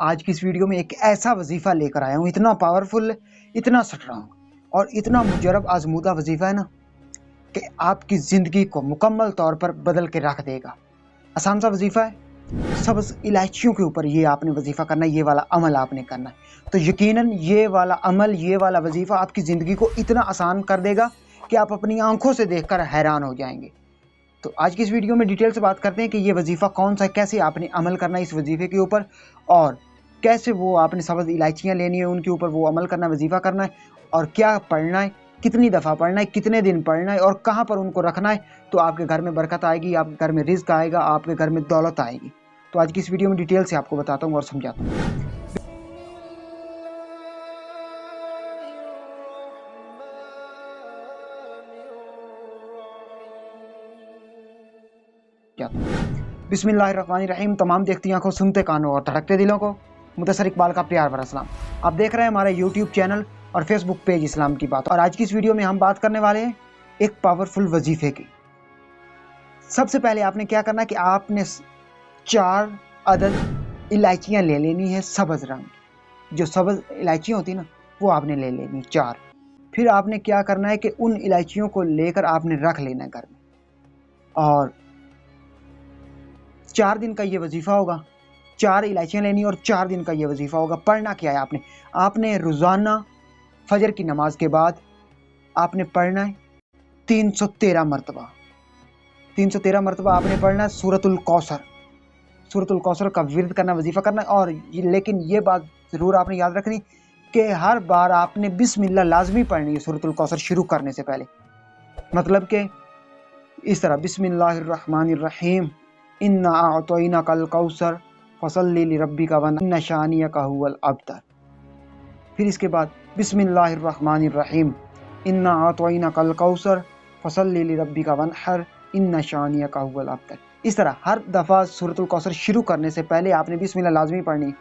आज की इस वीडियो में एक ऐसा वजीफ़ा लेकर आया हूँ, इतना पावरफुल, इतना स्ट्रांग और इतना मुजरब आजमूदा वजीफ़ा है ना कि आपकी ज़िंदगी को मुकम्मल तौर पर बदल के रख देगा। आसान सा वजीफ़ा है, सब्ज़ इलायचियों के ऊपर ये आपने वजीफ़ा करना है, ये वाला अमल आपने करना है। तो यकीनन ये वाला अमल, ये वाला वजीफ़ा आपकी ज़िंदगी को इतना आसान कर देगा कि आप अपनी आंखों से देखकर हैरान हो जाएंगे। तो आज की इस वीडियो में डिटेल से बात करते हैं कि ये वजीफ़ा कौन सा है, कैसे आपने अमल करना है इस वजीफ़े के ऊपर, और कैसे वो आपने सब्ज़ इलायचियाँ लेनी है, उनके ऊपर वो अमल करना है, वजीफ़ा करना है, और क्या पढ़ना है, कितनी दफ़ा पढ़ना है, कितने दिन पढ़ना है और कहाँ पर उनको रखना है। तो आपके घर में बरकत आएगी, आपके घर में रिज़्क आएगा, आपके घर में दौलत आएगी। तो आज की इस वीडियो में डिटेल से आपको बताता हूँ और समझाता हूँ। बिस्मिल्लाहिर्रहमानिर्रहीम। तमाम देखती आंखों, सुनते कानों और धड़कते दिलों को मुदस्सर इकबाल का प्यार भरा सलाम। आप देख रहे हैं हमारा यूट्यूब चैनल और फेसबुक पेज इस्लाम की बात। और आज की इस वीडियो में हम बात करने वाले हैं एक पावरफुल वजीफे की। सबसे पहले आपने क्या करना है कि आपने 4 अदद इलायचियाँ ले लेनी है सब्ज़ रंग की। जो सब्ज़ इलायचियाँ होती है ना, वो आपने ले लेनी 4। फिर आपने क्या करना है कि उन इलायचियों को लेकर आपने रख लेना है घर में, और 4 दिन का ये वजीफ़ा होगा। 4 इलायचियाँ लेनी और 4 दिन का ये वजीफ़ा होगा। पढ़ना क्या है आपने रोज़ाना फजर की नमाज के बाद आपने पढ़ना है 313 मरतबा। 313 मरतबा आपने पढ़ना है सूरतुल कौसर। सूरतुल कौसर का विर्द करना, वजीफ़ा करना। और लेकिन ये बात ज़रूर आपने याद रखनी कि हर बार आपने बिस्मिल्लाह लाजमी पढ़नी है सूरतुल कौसर शुरू करने से पहले। मतलब कि इस तरह, बिस्मिल्लाहिर्रहमानिर्रहीम, इन्ना अअतैना कल कौसर फसल्लि लिरब्बिका वन्ना शानियका हुवल अब्तर। फिर इसके बाद बिस्मिल्लाहिर्रहमानिर्रहीम, इन्ना अअतैना कल कौसर फसल्लि लिरब्बिका वन्हर इन्ना शानियका हुवल अब्तर। इस तरह हर दफ़ा सूरतुल कौसर शुरू करने से पहले आपने बिस्मिल्लाह लाजमी पढ़नी।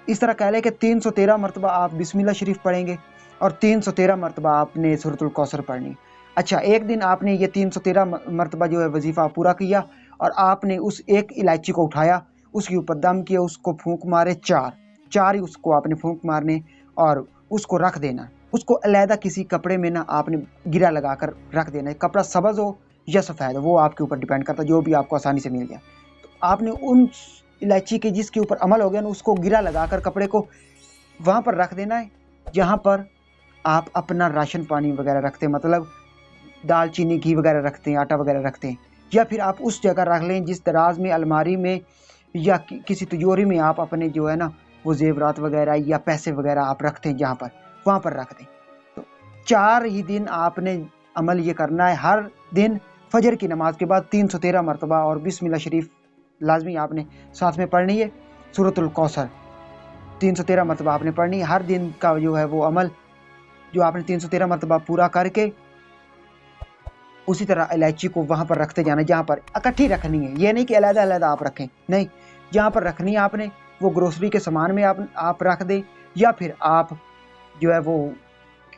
इस तरह कह लें कि 313 मरतबा आप बिस्मिल्लाह शरीफ पढ़ेंगे और 313 मरतबा आपने सूरतुल कौसर पढ़नी। अच्छा, एक दिन आपने ये 313 मरतबा जो है वजीफ़ा पूरा किया और आपने उस एक इलायची को उठाया, उसके ऊपर दम किया, उसको फूंक मारे 4 ही उसको आपने फूंक मारने और उसको रख देना। उसको अलहदा किसी कपड़े में ना आपने गिरा लगा कर रख देना है। कपड़ा सब्ज़ हो या सफ़ेद हो, वो आपके ऊपर डिपेंड करता है, जो भी आपको आसानी से मिल जाए। तो आपने उन इलायची के जिसके ऊपर अमल हो गया ना, उसको गिरा लगाकर कपड़े को वहाँ पर रख देना है जहाँ पर आप अपना राशन पानी वगैरह रखते हैं, मतलब दाल चीनी घी वगैरह रखते हैं, आटा वगैरह रखते हैं। या फिर आप उस जगह रख लें जिस दराज में, अलमारी में या किसी तिजोरी में आप अपने जो है ना वो जेवरात वगैरह या पैसे वगैरह आप रखते हैं, जहाँ पर वहाँ पर रख दें। तो 4 ही दिन आपने अमल ये करना है। हर दिन फजर की नमाज के बाद 313 मरतबा और बिस्मिल्लाह शरीफ लाजमी आपने साथ में पढ़नी है। सूरतुल कौसर 313 मरतबा आपने पढ़नी है। हर दिन का जो है वो अमल जो आपने 313 मरतबा पूरा करके उसी तरह इलायची को वहाँ पर रखते जाना जहाँ पर इकट्ठी रखनी है। ये नहीं कि अलग अलग आप रखें, नहीं, जहाँ पर रखनी है आपने वो ग्रोसरी के सामान में आप रख दें, या फिर आप जो है वो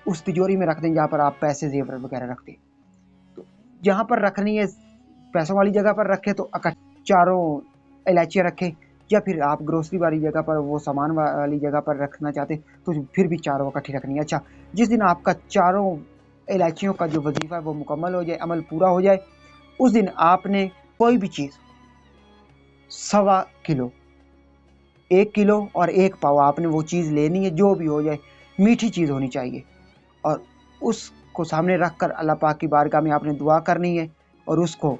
उस तिजोरी में रख दें जहाँ पर आप पैसे जेवर वगैरह रखते हैं। तो जहाँ पर रखनी है पैसों वाली जगह पर रखें तो चारों इलायचियाँ रखें, या फिर आप ग्रोसरी वाली जगह पर, वो सामान वाली जगह पर रखना चाहते तो फिर भी चारों इकट्ठी रखनी है। अच्छा, जिस दिन आपका चारों इलायचियों का जो वजीफ़ा है वो मुकम्मल हो जाए, अमल पूरा हो जाए, उस दिन आपने कोई भी चीज़ 1.25 किलो, 1 किलो और 1 पाव आपने वो चीज़ लेनी है, जो भी हो जाए, मीठी चीज़ होनी चाहिए। और उसको सामने रख कर अल्लाह पाक की बारगाह में आपने दुआ करनी है, और उसको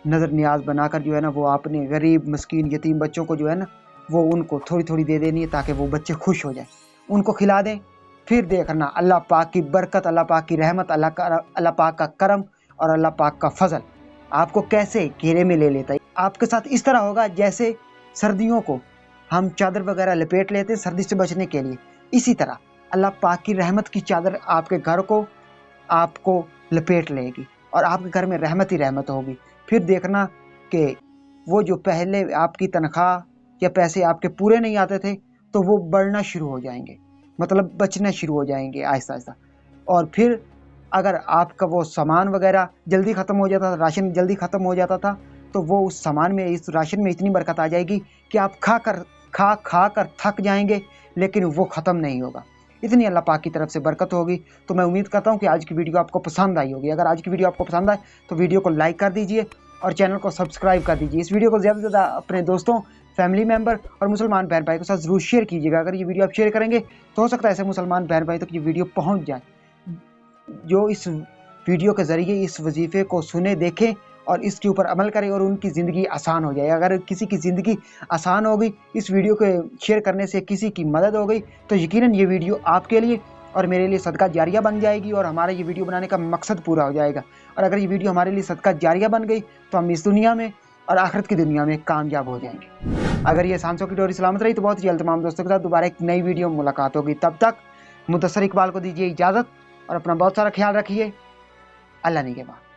नज़र नियाज बनाकर जो है ना वो आपने गरीब मस्कीन यतीम बच्चों को जो है ना वो उनको थोड़ी थोड़ी दे देनी है, ताकि वो बच्चे खुश हो जाए। उनको खिला दें। फिर देखना अल्लाह पाक की बरकत, अल्लाह पाक की रहमत, अल्लाह पाक का करम और अल्लाह पाक का फजल आपको कैसे घेरे में ले लेता है। आपके साथ इस तरह होगा जैसे सर्दियों को हम चादर वगैरह लपेट लेते हैं सर्दी से बचने के लिए, इसी तरह अल्लाह पाक की रहमत की चादर आपके घर को आपको लपेट लेगी और आपके घर में रहमत ही रहमत होगी। फिर देखना कि वो जो पहले आपकी तनख्वाह या पैसे आपके पूरे नहीं आते थे, तो वो बढ़ना शुरू हो जाएंगे, मतलब बचना शुरू हो जाएंगे आहिस्ता आहिस्ता। और फिर अगर आपका वो सामान वगैरह जल्दी ख़त्म हो जाता था, राशन जल्दी ख़त्म हो जाता था, तो वो उस सामान में, इस राशन में इतनी बरकत आ जाएगी कि आप खा कर खा खा कर थक जाएंगे लेकिन वो ख़त्म नहीं होगा। इतनी अल्लाह पाक की तरफ से बरकत होगी। तो मैं उम्मीद करता हूँ कि आज की वीडियो आपको पसंद आई होगी। अगर आज की वीडियो आपको पसंद आए तो वीडियो को लाइक कर दीजिए और चैनल को सब्सक्राइब कर दीजिए। इस वीडियो को ज़्यादा से ज़्यादा अपने दोस्तों, फैमिली मेम्बर और मुसलमान बहन भाई के साथ ज़रूर शेयर कीजिएगा। अगर ये वीडियो आप शेयर करेंगे तो हो सकता है ऐसे मुसलमान बहन भाई तक ये वीडियो पहुँच जाए जो इस वीडियो के ज़रिए इस वजीफ़े को सुने, देखें और इसके ऊपर अमल करें और उनकी ज़िंदगी आसान हो जाए। अगर किसी की ज़िंदगी आसान हो गई, इस वीडियो के शेयर करने से किसी की मदद हो गई, तो यकीनन ये वीडियो आपके लिए और मेरे लिए सदका जारिया बन जाएगी और हमारा ये वीडियो बनाने का मकसद पूरा हो जाएगा। और अगर ये वीडियो हमारे लिए सदका जारिया बन गई तो हम इस दुनिया में और आखिरत की दुनिया में कामयाब हो जाएंगे। अगर ये सांसों की डोरी सलामत रही तो बहुत जल्द तमाम दोस्तों के साथ दोबारा एक नई वीडियो में मुलाकात होगी। तब तक मुदस्सर इकबाल को दीजिए इजाज़त और अपना बहुत सारा ख्याल रखिए। अल्लाह निगहबान।